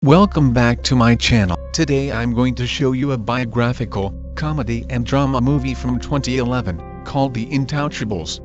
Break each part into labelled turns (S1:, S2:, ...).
S1: Welcome back to my channel. Today I'm going to show you a biographical, comedy and drama movie from 2011, called The Intouchables.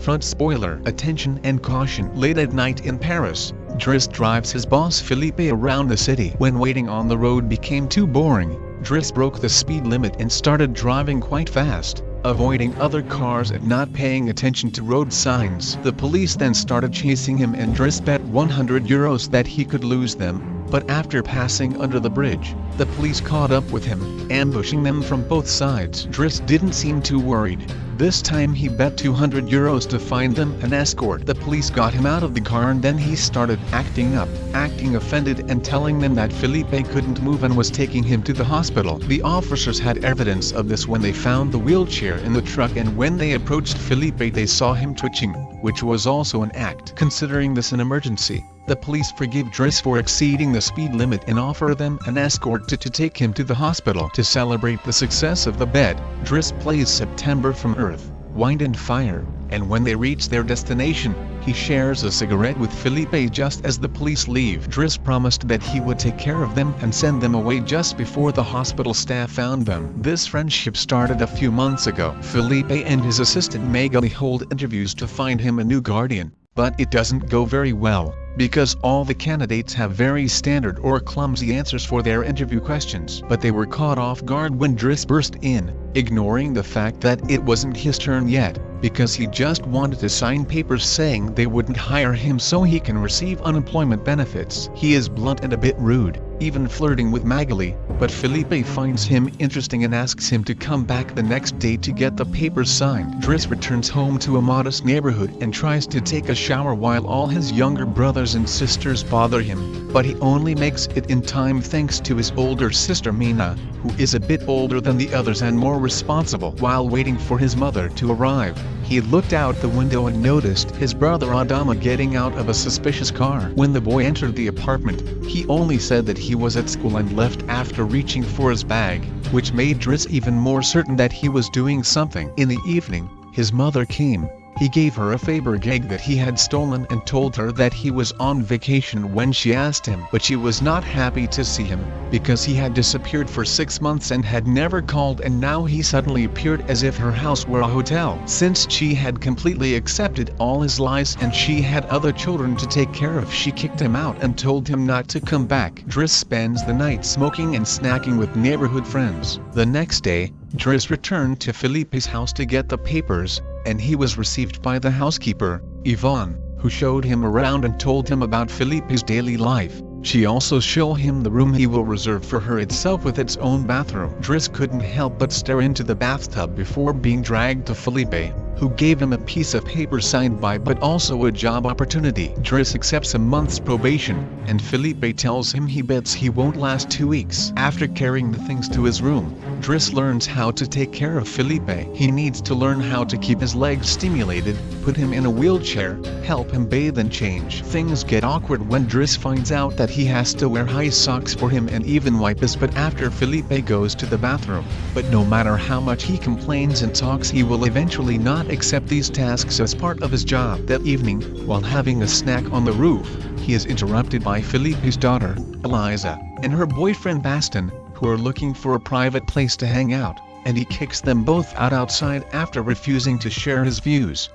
S1: Front spoiler, attention and caution. Late at night in Paris, Driss drives his boss Felipe around the city. When waiting on the road became too boring, Driss broke the speed limit and started driving quite fast, avoiding other cars and not paying attention to road signs. The police then started chasing him and Driss bet €100 that he could lose them. But after passing under the bridge, the police caught up with him, ambushing them from both sides. Driss didn't seem too worried. This time he bet €200 to find them an escort. The police got him out of the car and then he started acting up, acting offended and telling them that Felipe couldn't move and was taking him to the hospital. The officers had evidence of this when they found the wheelchair in the truck, and when they approached Felipe they saw him twitching, which was also an act. Considering this an emergency, the police forgive Driss for exceeding the speed limit and offer them an escort to take him to the hospital. To celebrate the success of the bet, Driss plays September from Earth, Wind and Fire, and when they reach their destination, he shares a cigarette with Felipe just as the police leave. Driss promised that he would take care of them and send them away just before the hospital staff found them. This friendship started a few months ago. Felipe and his assistant Magali hold interviews to find him a new guardian, but it doesn't go very well, because all the candidates have very standard or clumsy answers for their interview questions. But they were caught off guard when Driss burst in, ignoring the fact that it wasn't his turn yet, because he just wanted to sign papers saying they wouldn't hire him so he can receive unemployment benefits. He is blunt and a bit rude, even flirting with Magali, but Felipe finds him interesting and asks him to come back the next day to get the papers signed. Driss returns home to a modest neighborhood and tries to take a shower while all his younger brothers and sisters bother him, but he only makes it in time thanks to his older sister Mina, who is a bit older than the others and more responsible. While waiting for his mother to arrive, he looked out the window and noticed his brother Adama getting out of a suspicious car. When the boy entered the apartment, he only said that he was at school and left after reaching for his bag, which made Driss even more certain that he was doing something. In the evening, his mother came. He gave her a Fabergé egg that he had stolen and told her that he was on vacation when she asked him. But she was not happy to see him, because he had disappeared for 6 months and had never called, and now he suddenly appeared as if her house were a hotel. Since she had completely accepted all his lies and she had other children to take care of, she kicked him out and told him not to come back. Driss spends the night smoking and snacking with neighborhood friends. The next day, Driss returned to Felipe's house to get the papers, and he was received by the housekeeper, Yvonne, who showed him around and told him about Felipe's daily life. She also showed him the room he will reserve for her itself with its own bathroom. Driss couldn't help but stare into the bathtub before being dragged to Felipe, who gave him a piece of paper signed by but also a job opportunity. Driss accepts a month's probation, and Felipe tells him he bets he won't last 2 weeks. After carrying the things to his room, Driss learns how to take care of Felipe. He needs to learn how to keep his legs stimulated, put him in a wheelchair, help him bathe and change. Things get awkward when Driss finds out that he has to wear high socks for him and even wipe his butt after Felipe goes to the bathroom. But no matter how much he complains and talks, he will eventually not accept these tasks as part of his job. That evening, while having a snack on the roof, he is interrupted by Felipe's daughter, Eliza, and her boyfriend Baston, who are looking for a private place to hang out, and he kicks them both out outside after refusing to share his views.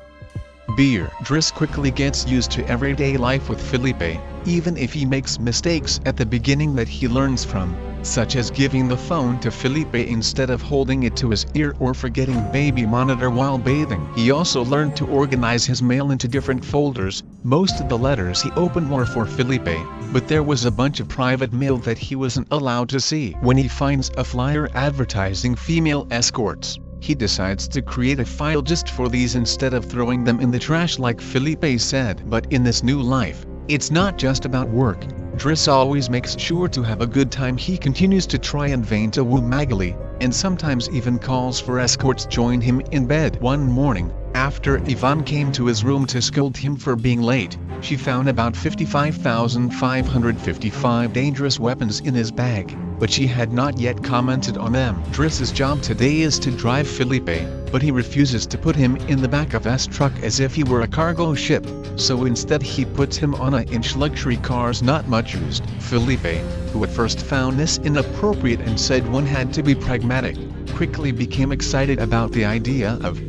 S1: Beer. Driss quickly gets used to everyday life with Felipe, even if he makes mistakes at the beginning that he learns from, such as giving the phone to Felipe instead of holding it to his ear or forgetting baby monitor while bathing. He also learned to organize his mail into different folders. Most of the letters he opened were for Felipe, but there was a bunch of private mail that he wasn't allowed to see. When he finds a flyer advertising female escorts, he decides to create a file just for these instead of throwing them in the trash like Felipe said. But in this new life, it's not just about work. Driss always makes sure to have a good time. He continues to try in vain to woo Magali, and sometimes even calls for escorts join him in bed. One morning, After Yvonne came to his room to scold him for being late, she found about 55,555 dangerous weapons in his bag, but she had not yet commented on them. Driss's job today is to drive Felipe, but he refuses to put him in the back of his truck as if he were a cargo ship, so instead he puts him on a inch luxury cars not much used. Felipe, who at first found this inappropriate and said one had to be pragmatic, quickly became excited about the idea of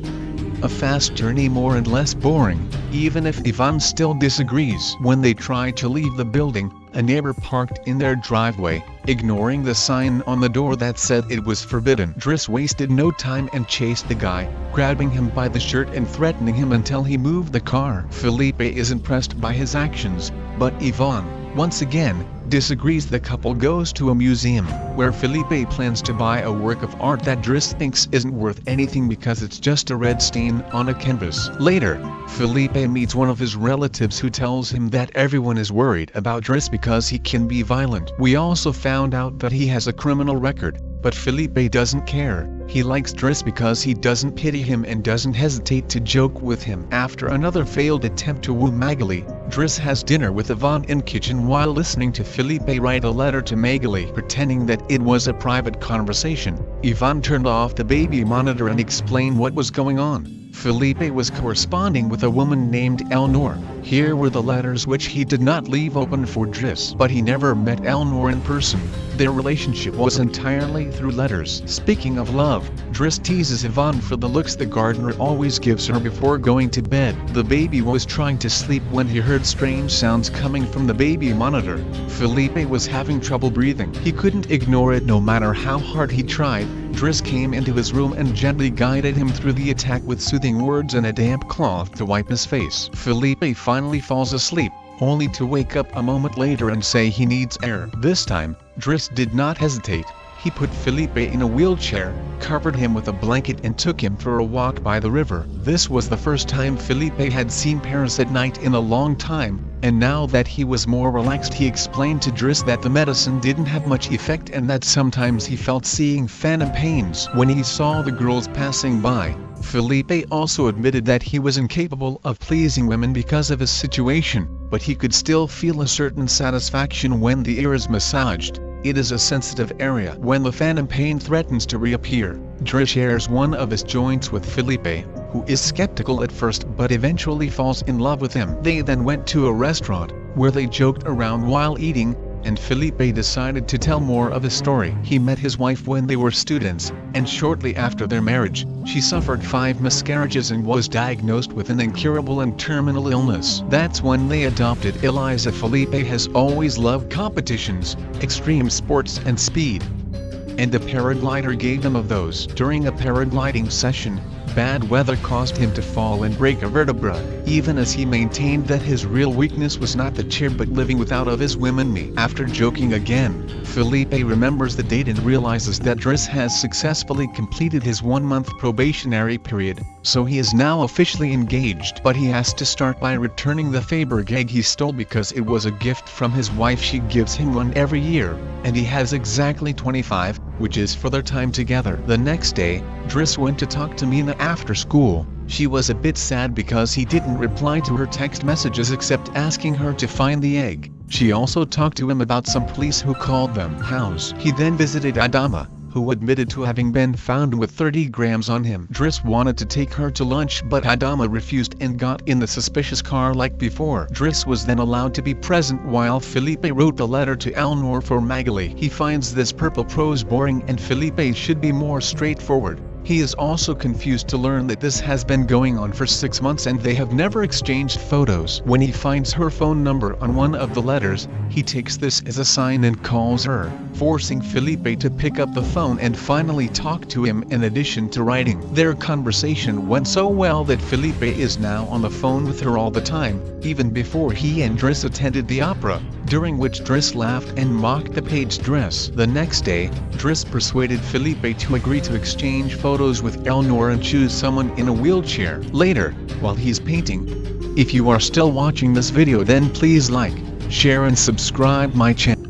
S1: a fast journey, more and less boring, even if Yvonne still disagrees. When they try to leave the building, a neighbor parked in their driveway, ignoring the sign on the door that said it was forbidden. Driss wasted no time and chased the guy, grabbing him by the shirt and threatening him until he moved the car. Felipe is impressed by his actions, but Yvonne, once again, disagrees. The couple goes to a museum, where Felipe plans to buy a work of art that Driss thinks isn't worth anything because it's just a red stain on a canvas. Later, Felipe meets one of his relatives who tells him that everyone is worried about Driss because he can be violent. We also found out that he has a criminal record, but Felipe doesn't care. He likes Driss because he doesn't pity him and doesn't hesitate to joke with him. After another failed attempt to woo Magali, Driss has dinner with Yvonne in kitchen while listening to Felipe write a letter to Magali, pretending that it was a private conversation. Yvonne turned off the baby monitor and explained what was going on. Felipe was corresponding with a woman named Eleanor. Here were the letters which he did not leave open for Driss, but he never met Eleanor in person. Their relationship was entirely through letters. Speaking of love, Driss teases Yvonne for the looks the gardener always gives her before going to bed. The baby was trying to sleep when he heard strange sounds coming from the baby monitor. Felipe was having trouble breathing. He couldn't ignore it no matter how hard he tried. Driss came into his room and gently guided him through the attack with soothing words and a damp cloth to wipe his face. Felipe finally falls asleep, only to wake up a moment later and say he needs air. This time, Driss did not hesitate. He put Felipe in a wheelchair, covered him with a blanket and took him for a walk by the river. This was the first time Felipe had seen Paris at night in a long time, and now that he was more relaxed he explained to Driss that the medicine didn't have much effect and that sometimes he felt seeing phantom pains when he saw the girls passing by. Felipe also admitted that he was incapable of pleasing women because of his situation, but he could still feel a certain satisfaction when the ear is massaged. It is a sensitive area. When the phantom pain threatens to reappear, Driss shares one of his joints with Felipe, who is skeptical at first but eventually falls in love with him. They then went to a restaurant, where they joked around while eating, and Felipe decided to tell more of his story. He met his wife when they were students, and shortly after their marriage, she suffered 5 miscarriages and was diagnosed with an incurable and terminal illness. That's when they adopted Eliza. Felipe has always loved competitions, extreme sports and speed, and a paraglider gave them of those. During a paragliding session, bad weather caused him to fall and break a vertebra, even as he maintained that his real weakness was not the chair but living without of his women. After joking again, Felipe remembers the date and realizes that Driss has successfully completed his 1-month probationary period, so he is now officially engaged. But he has to start by returning the Faberg egg he stole because it was a gift from his wife. She gives him one every year, and he has exactly 25, which is for their time together. The next day, Driss went to talk to Mina after school. She was a bit sad because he didn't reply to her text messages except asking her to find the egg. She also talked to him about some police who called them house. He then visited Adama, who admitted to having been found with 30 grams on him. Driss wanted to take her to lunch but Adama refused and got in the suspicious car like before. Driss was then allowed to be present while Felipe wrote the letter to Eleanor for Magali. He finds this purple prose boring and Felipe should be more straightforward. He is also confused to learn that this has been going on for 6 months and they have never exchanged photos. When he finds her phone number on one of the letters, he takes this as a sign and calls her, forcing Felipe to pick up the phone and finally talk to him in addition to writing. Their conversation went so well that Felipe is now on the phone with her all the time, even before he and Driss attended the opera, during which Driss laughed and mocked the page's dress. The next day, Driss persuaded Felipe to agree to exchange photos with Eleanor and choose someone in a wheelchair. Later, while he's painting, if you are still watching this video then please like, share and subscribe my channel.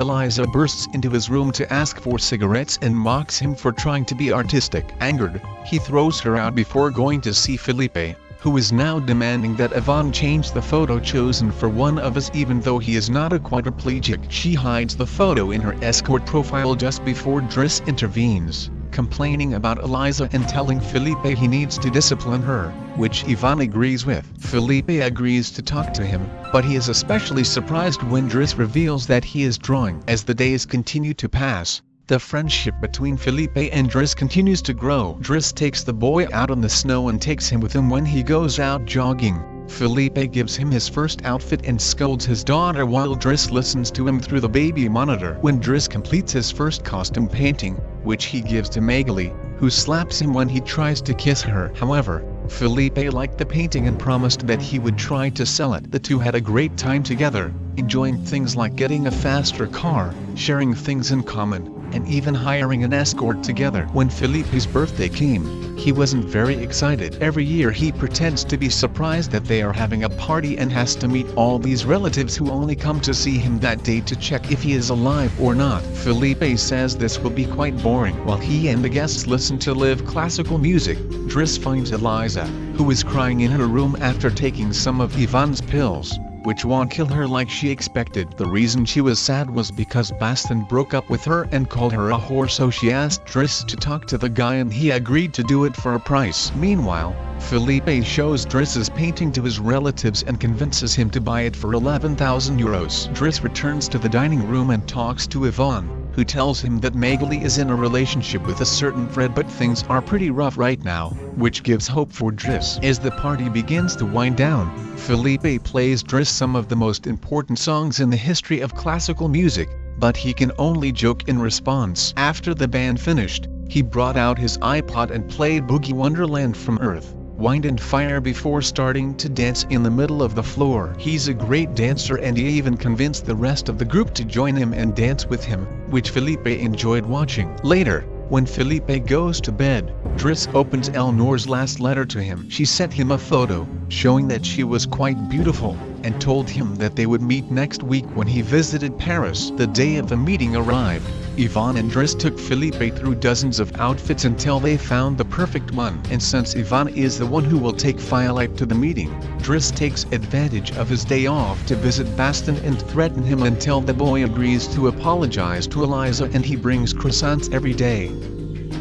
S1: Eliza bursts into his room to ask for cigarettes and mocks him for trying to be artistic. Angered, he throws her out before going to see Felipe, who is now demanding that Yvonne change the photo chosen for one of us even though he is not a quadriplegic. She hides the photo in her escort profile just before Driss intervenes, complaining about Eliza and telling Felipe he needs to discipline her, which Yvonne agrees with. Felipe agrees to talk to him, but he is especially surprised when Driss reveals that he is drawing. As the days continue to pass, the friendship between Felipe and Driss continues to grow. Driss takes the boy out on the snow and takes him with him when he goes out jogging. Felipe gives him his first outfit and scolds his daughter while Driss listens to him through the baby monitor. When Driss completes his first costume painting, which he gives to Magali, who slaps him when he tries to kiss her. However, Felipe liked the painting and promised that he would try to sell it. The two had a great time together, enjoying things like getting a faster car, sharing things in common, and even hiring an escort together. When Felipe's birthday came, he wasn't very excited. Every year he pretends to be surprised that they are having a party and has to meet all these relatives who only come to see him that day to check if he is alive or not. Felipe says this will be quite boring. While he and the guests listen to live classical music, Driss finds Eliza, who is crying in her room after taking some of Yvonne's pills, which won't kill her like she expected. The reason she was sad was because Baston broke up with her and called her a whore, so she asked Driss to talk to the guy and he agreed to do it for a price. Meanwhile, Felipe shows Driss's painting to his relatives and convinces him to buy it for 11,000 euros. Driss returns to the dining room and talks to Yvonne, who tells him that Magali is in a relationship with a certain Fred but things are pretty rough right now, which gives hope for Driss. As the party begins to wind down, Felipe plays Driss some of the most important songs in the history of classical music, but he can only joke in response. After the band finished, he brought out his iPod and played Boogie Wonderland from Earth, Wind and Fire before starting to dance in the middle of the floor. He's a great dancer and he even convinced the rest of the group to join him and dance with him, which Felipe enjoyed watching. Later, when Felipe goes to bed, Driss opens Eleanor's last letter to him. She sent him a photo, showing that she was quite beautiful, and told him that they would meet next week when he visited Paris. The day of the meeting arrived. Yvonne and Driss took Felipe through dozens of outfits until they found the perfect one. And since Yvonne is the one who will take Felipe to the meeting, Driss takes advantage of his day off to visit Baston and threaten him until the boy agrees to apologize to Eliza and he brings croissants every day.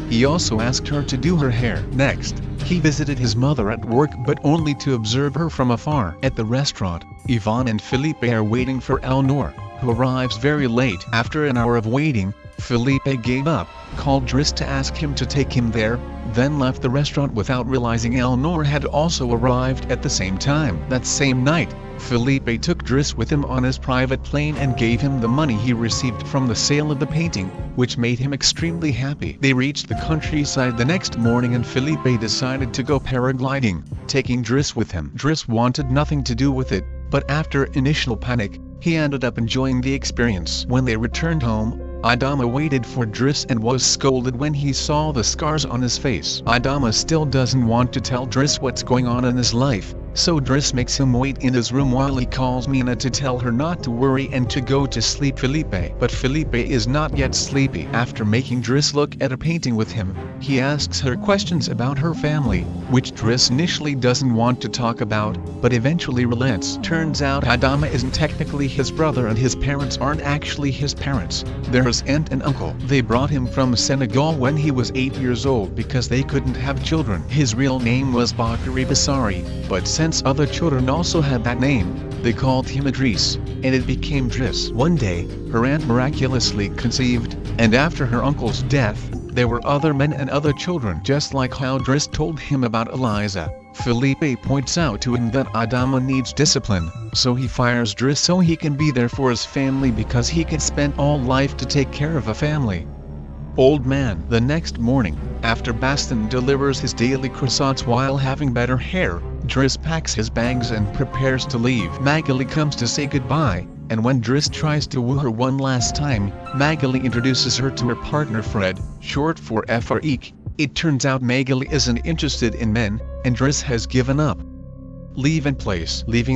S1: He also asked her to do her hair. Next, he visited his mother at work but only to observe her from afar. At the restaurant, Yvonne and Felipe are waiting for Eleanor, who arrives very late. After an hour of waiting, Felipe gave up, called Driss to ask him to take him there, then left the restaurant without realizing Eleanor had also arrived at the same time. That same night, Felipe took Driss with him on his private plane and gave him the money he received from the sale of the painting, which made him extremely happy. They reached the countryside the next morning and Felipe decided to go paragliding, taking Driss with him. Driss wanted nothing to do with it, but after initial panic, he ended up enjoying the experience. When they returned home, Idama waited for Driss and was scolded when he saw the scars on his face. Idama still doesn't want to tell Driss what's going on in his life, so Driss makes him wait in his room while he calls Mina to tell her not to worry and to go to sleep. But Felipe is not yet sleepy. After making Driss look at a painting with him, he asks her questions about her family, which Driss initially doesn't want to talk about, but eventually relents. Turns out Idama isn't technically his brother and his parents aren't actually his parents. They're his aunt and uncle. They brought him from Senegal when he was 8 years old because they couldn't have children. His real name was Bakary Bassari, but since other children also had that name, they called him Idris, and it became Driss. One day, her aunt miraculously conceived, and after her uncle's death, there were other men and other children, just like how Driss told him about Eliza. Felipe points out to him that Idama needs discipline, so he fires Driss so he can be there for his family because he can spend all life to take care of a family. Old man. The next morning, after Baston delivers his daily croissants while having better hair, Driss packs his bags and prepares to leave. Magali comes to say goodbye, and when Driss tries to woo her one last time, Magali introduces her to her partner Fred, short for Farik. It turns out Magali isn't interested in men, and Driss has given up. Leaving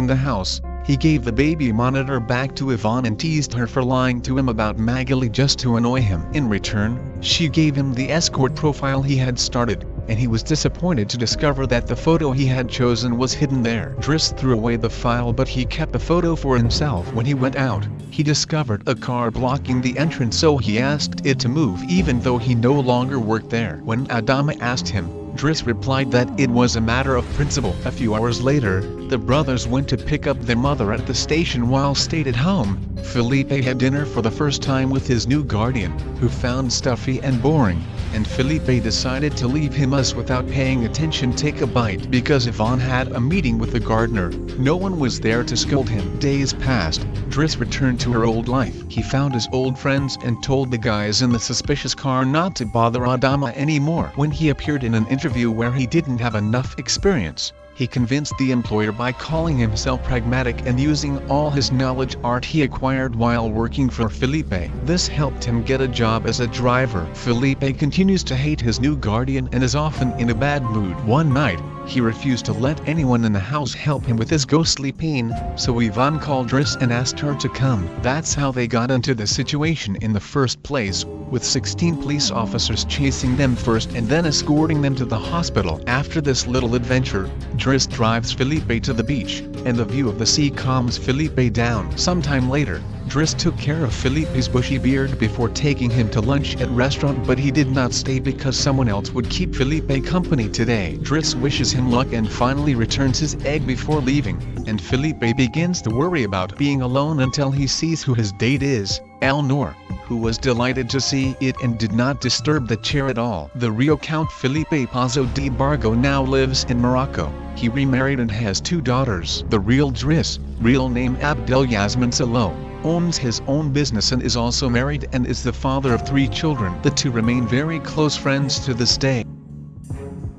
S1: the house, He gave the baby monitor back to Yvonne and teased her for lying to him about Magali just to annoy him. In return, she gave him the escort profile he had started, and he was disappointed to discover that the photo he had chosen was hidden there. Driss threw away the file, but he kept the photo for himself. When he went out, he discovered a car blocking the entrance, so he asked it to move even though he no longer worked there. When Adama asked him, Driss replied that it was a matter of principle. A few hours later, the brothers went to pick up their mother at the station. While stayed at home, Felipe had dinner for the first time with his new guardian, who found stuffy and boring, and Felipe decided to leave him without paying attention. Take a bite. Because Yvonne had a meeting with the gardener, no one was there to scold him. Days passed. Driss returned to her old life. He found his old friends and told the guys in the suspicious car not to bother Adama anymore. When he appeared in an interview where he didn't have enough experience, he convinced the employer by calling himself pragmatic and using all his knowledge art he acquired while working for Felipe. This helped him get a job as a driver. Felipe continues to hate his new guardian and is often in a bad mood. One night, he refused to let anyone in the house help him with his ghostly pain, so Yvonne called Driss and asked her to come. That's how they got into the situation in the first place, with 16 police officers chasing them first and then escorting them to the hospital. After this little adventure, Driss drives Felipe to the beach, and the view of the sea calms Felipe down. Sometime later, Driss took care of Felipe's bushy beard before taking him to lunch at restaurant, but he did not stay because someone else would keep Felipe company today. Driss wishes him luck and finally returns his egg before leaving, and Felipe begins to worry about being alone until he sees who his date is, Elnor, who was delighted to see it and did not disturb the chair at all. The real Count Felipe Pazo de Bargo now lives in Morocco. He remarried and has 2 daughters. The real Driss, real name Abdel Yasmin Salo, owns his own business and is also married and is the father of 3 children. The two remain very close friends to this day.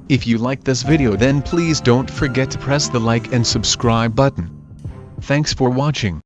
S1: If you like this video, then please don't forget to press the like and subscribe button. Thanks for watching.